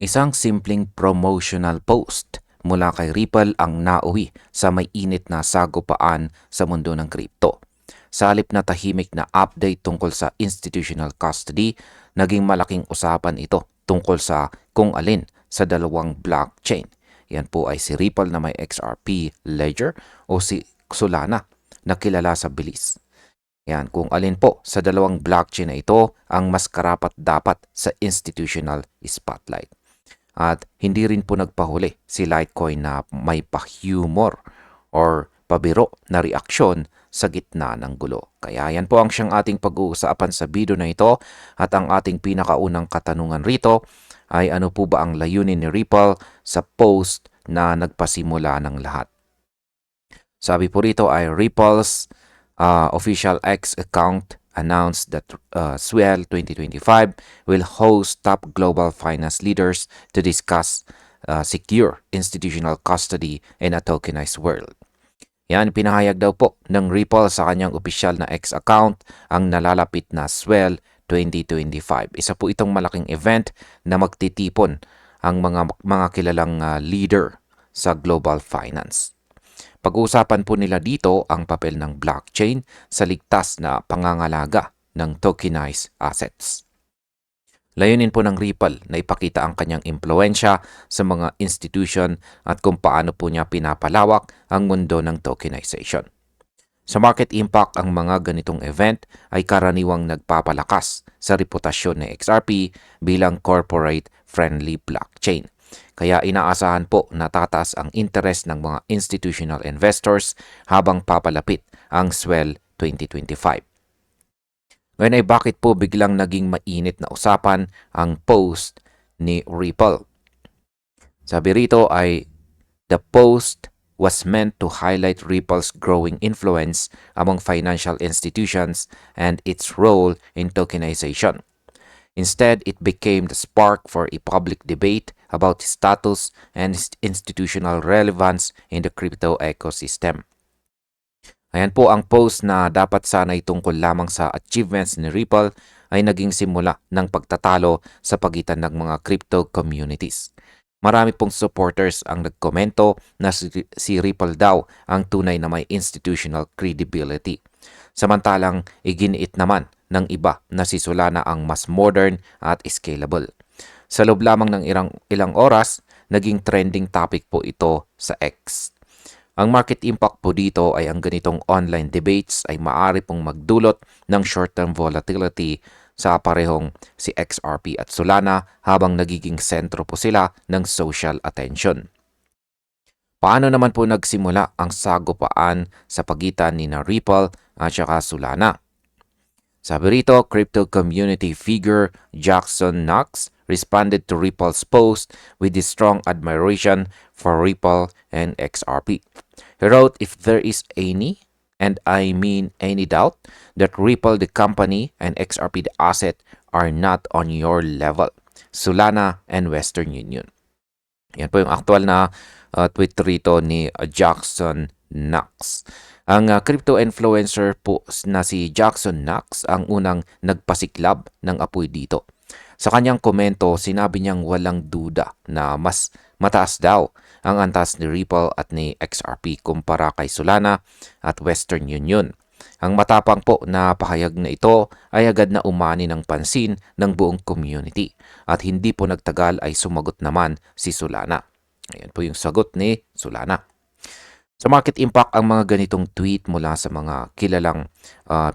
Isang simpleng promotional post mula kay Ripple ang nauwi sa may init na sagupaan sa mundo ng crypto. Sa halip na tahimik na update tungkol sa institutional custody, naging malaking usapan ito tungkol sa kung alin sa dalawang blockchain. Yan po ay si Ripple na may XRP Ledger o si Solana na kilala sa bilis. Yan, kung alin po sa dalawang blockchain na ito ang mas karapat-dapat sa institutional spotlight. At hindi rin po nagpahuli si Litecoin na may pa-humor or pabiro na reaksyon sa gitna ng gulo. Kaya yan po ang siyang ating pag-uusapan sa video na ito at ang ating pinakaunang katanungan rito ay ano po ba ang layunin ni Ripple sa post na nagpasimula ng lahat. Sabi po rito ay Ripple's official X account announced that Swell 2025 will host top global finance leaders to discuss secure institutional custody in a tokenized world. Yan, pinahayag daw po ng Ripple sa kanyang opisyal na X account ang nalalapit na Swell 2025. Isa po itong malaking event na magtitipon ang mga kilalang leader sa global finance. Pag-uusapan po nila dito ang papel ng blockchain sa ligtas na pangangalaga ng tokenized assets. Layunin po ng Ripple na ipakita ang kanyang impluensya sa mga institution at kung paano po niya pinapalawak ang mundo ng tokenization. Sa market impact, ang mga ganitong event ay karaniwang nagpapalakas sa reputasyon ng XRP bilang corporate-friendly blockchain. Kaya inaasahan po na tataas ang interest ng mga institutional investors habang papalapit ang Swell 2025. Ngayon ay bakit po biglang naging mainit na usapan ang post ni Ripple? Sabi rito ay the post was meant to highlight Ripple's growing influence among financial institutions and its role in tokenization. Instead, it became the spark for a public debate about status and institutional relevance in the crypto ecosystem. Ayan po ang post na dapat sana'y tungkol lamang sa achievements ni Ripple ay naging simula ng pagtatalo sa pagitan ng mga crypto communities. Marami pong supporters ang nagkomento na si Ripple daw ang tunay na may institutional credibility. Samantalang iginiit naman ng iba na si Solana ang mas modern at scalable. Sa loob lamang ng ilang oras, naging trending topic po ito sa X. Ang market impact po dito ay ang ganitong online debates ay maaari pong magdulot ng short-term volatility sa parehong si XRP at Solana habang nagiging sentro po sila ng social attention. Paano naman po nagsimula ang sagupaan sa pagitan ni Ripple at saka Solana? Sabi rito, crypto community figure Jackson Knox responded to Ripple's post with his strong admiration for Ripple and XRP. He wrote, "If there is any, and I mean any doubt, that Ripple the company and XRP the asset are not on your level, Solana and Western Union." Yan po yung actual na tweet rito ni Jackson Knox. Ang crypto influencer po na si Jackson Knox ang unang nagpasiklab ng apoy dito. Sa kanyang komento, sinabi niyang walang duda na mas mataas daw ang antas ni Ripple at ni XRP kumpara kay Solana at Western Union. Ang matapang po na pahayag na ito ay agad na umani ng pansin ng buong community at hindi po nagtagal ay sumagot naman si Solana. Ayan po yung sagot ni Solana. Sa market impact, ang mga ganitong tweet mula sa mga kilalang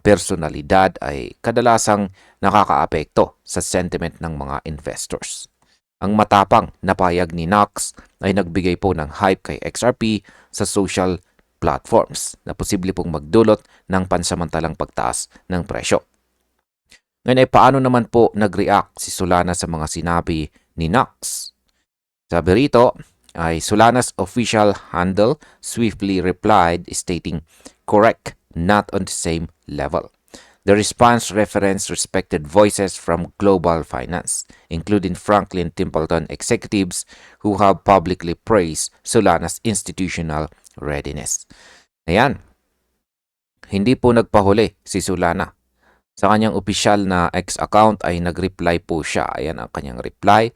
personalidad ay kadalasang nakakaapekto sa sentiment ng mga investors. Ang matapang na pahayag ni Knox ay nagbigay po ng hype kay XRP sa social platforms na posible pong magdulot ng pansamantalang pagtaas ng presyo. Ngayon ay paano naman po nag-react si Solana sa mga sinabi ni Knox? Sabi rito, ay Solana's official handle swiftly replied stating, "Correct, not on the same level." The response referenced respected voices from global finance, including Franklin Templeton executives who have publicly praised Solana's institutional readiness. Ayan, hindi po nagpahuli si Solana. Sa kanyang opisyal na X account ay nag-reply po siya. Ayan ang kanyang reply.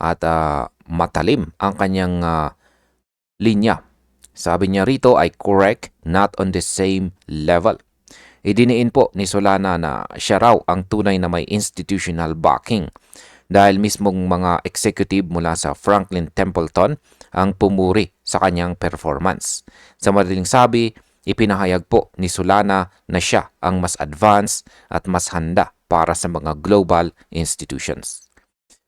at matalim ang kanyang linya. Sabi niya rito ay correct, not on the same level. Idiniin po ni Solana na siya raw ang tunay na may institutional backing dahil mismong mga executive mula sa Franklin Templeton ang pumuri sa kanyang performance. Sa madaling sabi, ipinahayag po ni Solana na siya ang mas advanced at mas handa para sa mga global institutions.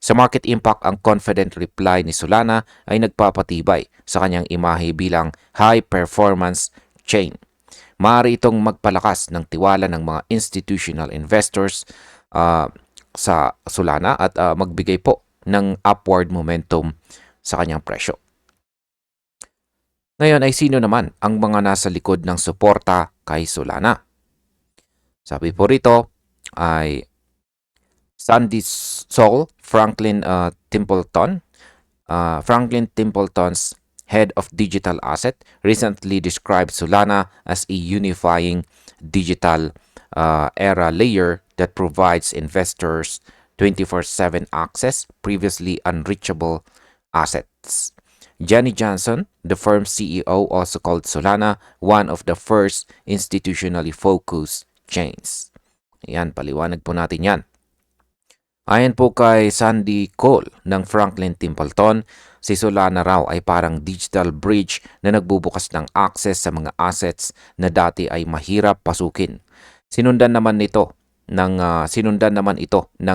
Sa market impact, ang confident reply ni Solana ay nagpapatibay sa kanyang imahe bilang high-performance chain. Maaari itong magpalakas ng tiwala ng mga institutional investors sa Solana at magbigay po ng upward momentum sa kanyang presyo. Ngayon ay sino naman ang mga nasa likod ng suporta kay Solana? Sabi po rito ay Sandy Saul, Franklin Templeton's head of digital asset, recently described Solana as a unifying digital era layer that provides investors 24/7 access previously unreachable assets. Jenny Johnson, the firm's CEO, also called Solana one of the first institutionally focused chains. Ayan, paliwanag po natin yan. Ayon po kay Sandy Cole ng Franklin Templeton, si Solana raw ay parang digital bridge na nagbubukas ng access sa mga assets na dati ay mahirap pasukin. Sinundan naman ito ng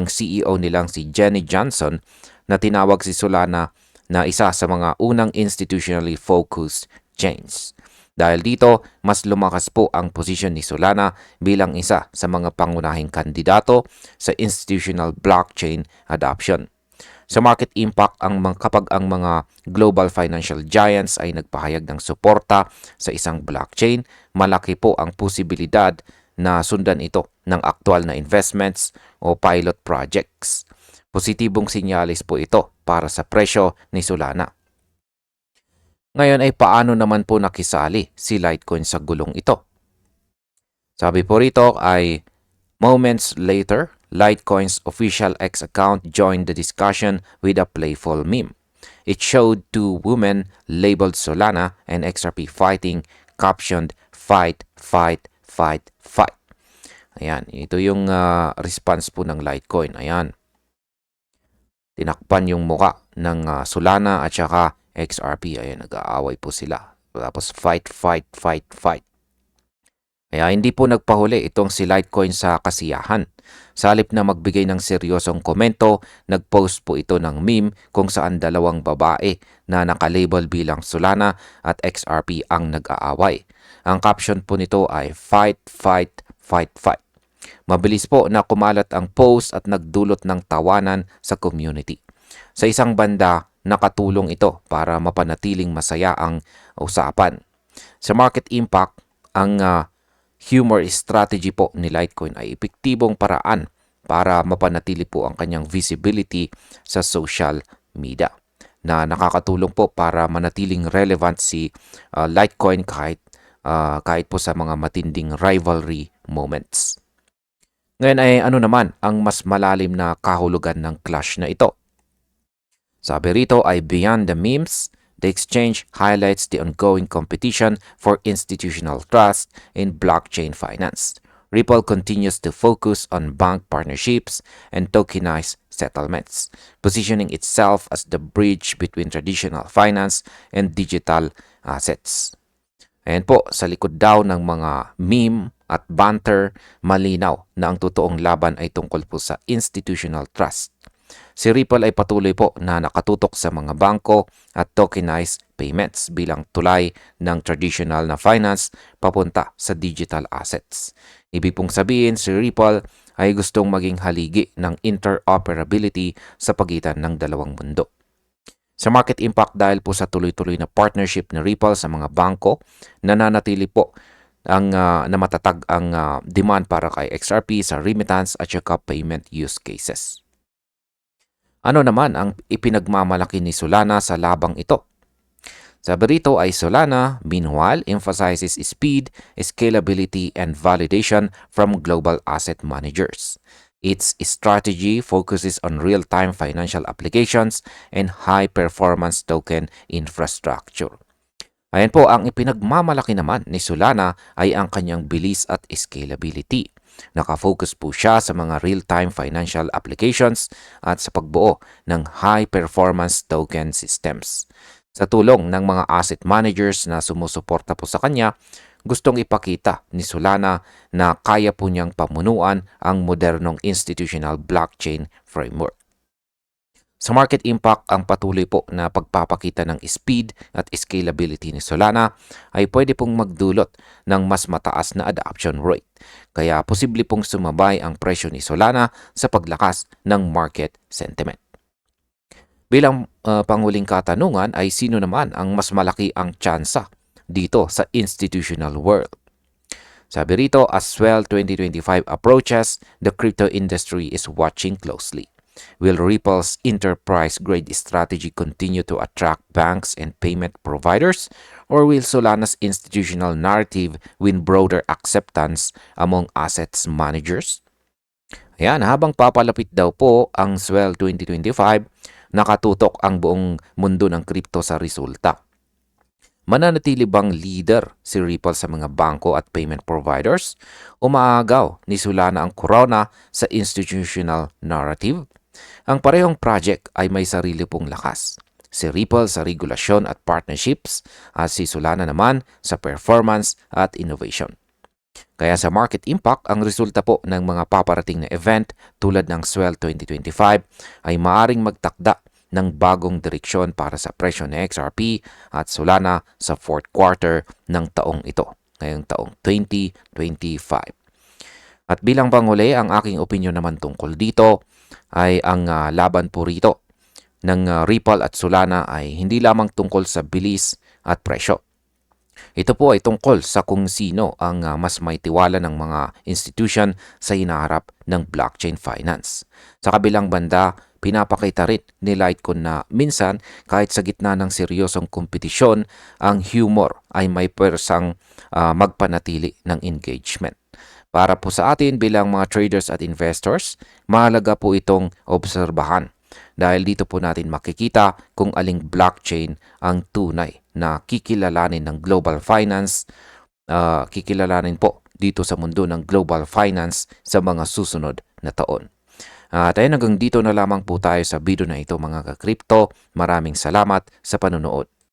CEO nilang si Jenny Johnson na tinawag si Solana na isa sa mga unang institutionally focused chains. Dahil dito, mas lumakas po ang posisyon ni Solana bilang isa sa mga pangunahing kandidato sa institutional blockchain adoption. Sa market impact, kapag ang mga global financial giants ay nagpahayag ng suporta sa isang blockchain, malaki po ang posibilidad na sundan ito ng aktual na investments o pilot projects. Positibong sinyalis po ito para sa presyo ni Solana. Ngayon ay paano naman po nakisali si Litecoin sa gulong ito? Sabi po rito ay moments later, Litecoin's official X account joined the discussion with a playful meme. It showed two women labeled Solana and XRP fighting, captioned "Fight, fight, fight, fight." Ayan, ito yung response po ng Litecoin. Ayan. Tinakpan yung muka ng Solana at saka XRP. Ayan, nag-aaway po sila. Tapos fight, fight, fight, fight. Kaya hindi po nagpahuli itong si Litecoin sa kasiyahan. Sa halip na magbigay ng seryosong komento, nag-post po ito ng meme kung saan dalawang babae na nakalabel bilang Solana at XRP ang nag-aaway. Ang caption po nito ay fight, fight, fight, fight. Mabilis po na kumalat ang post at nagdulot ng tawanan sa community. Sa isang banda, nakatulong ito para mapanatiling masaya ang usapan. Sa market impact, ang humor strategy po ni Litecoin ay epektibong paraan para mapanatili po ang kanyang visibility sa social media na nakakatulong po para manatiling relevant si Litecoin kahit po sa mga matinding rivalry moments. Ngayon ay ano naman ang mas malalim na kahulugan ng clash na ito? Sabi rito ay beyond the memes, the exchange highlights the ongoing competition for institutional trust in blockchain finance. Ripple continues to focus on bank partnerships and tokenized settlements, positioning itself as the bridge between traditional finance and digital assets. Ayan po, sa likod daw ng mga meme at banter, malinaw na ang totoong laban ay tungkol po sa institutional trust. Si Ripple ay patuloy po na nakatutok sa mga bangko at tokenized payments bilang tulay ng traditional na finance papunta sa digital assets. Ibig pong sabihin, si Ripple ay gustong maging haligi ng interoperability sa pagitan ng dalawang mundo. Sa market impact, dahil po sa tuloy-tuloy na partnership ni Ripple sa mga bangko, nananatili po na matatag ang demand para kay XRP sa remittance at saka payment use cases. Ano naman ang ipinagmamalaki ni Solana sa labang ito? Sabi rito ay Solana, meanwhile, emphasizes speed, scalability, and validation from global asset managers. Its strategy focuses on real-time financial applications and high-performance token infrastructure. Ayan po, ang ipinagmamalaki naman ni Solana ay ang kanyang bilis at scalability. Nakafocus po siya sa mga real-time financial applications at sa pagbuo ng high-performance token systems. Sa tulong ng mga asset managers na sumusuporta po sa kanya, gustong ipakita ni Solana na kaya po niyang pamunuan ang modernong institutional blockchain framework. Sa market impact, ang patuloy po na pagpapakita ng speed at scalability ni Solana ay pwede pong magdulot ng mas mataas na adoption rate. Kaya posible pong sumabay ang presyo ni Solana sa paglakas ng market sentiment. Bilang panguling katanungan ay sino naman ang mas malaki ang tsansa dito sa institutional world? Sabi rito, as well 2025 approaches, the crypto industry is watching closely. Will Ripple's enterprise-grade strategy continue to attract banks and payment providers? Or will Solana's institutional narrative win broader acceptance among assets managers? Ayan, habang papalapit daw po ang Swell 2025, nakatutok ang buong mundo ng crypto sa resulta. Mananatili bang leader si Ripple sa mga bangko at payment providers? Umaagaw ni Solana ang corona sa institutional narrative? Ang parehong project ay may sarili pong lakas. Si Ripple sa regulasyon at partnerships at si Solana naman sa performance at innovation. Kaya sa market impact, ang resulta po ng mga paparating na event tulad ng Swell 2025 ay maaring magtakda ng bagong direksyon para sa presyo ng XRP at Solana sa fourth quarter ng taong ito, ngayong taong 2025. At bilang panghuli, ang aking opinion naman tungkol dito ay ang laban po rito ng Ripple at Solana ay hindi lamang tungkol sa bilis at presyo. Ito po ay tungkol sa kung sino ang mas may tiwala ng mga institution sa hinaharap ng blockchain finance. Sa kabilang banda, pinapakita rin ni Litecoin na minsan kahit sa gitna ng seryosong kompetisyon, ang humor ay may pwersang magpanatili ng engagement. Para po sa atin bilang mga traders at investors, mahalaga po itong obserbahan dahil dito po natin makikita kung aling blockchain ang tunay na kikilalanin ng global finance, kikilalanin po dito sa mundo ng global finance sa mga susunod na taon. At ayun, hanggang dito na lamang po tayo sa video na ito mga ka-crypto. Maraming salamat sa panonood.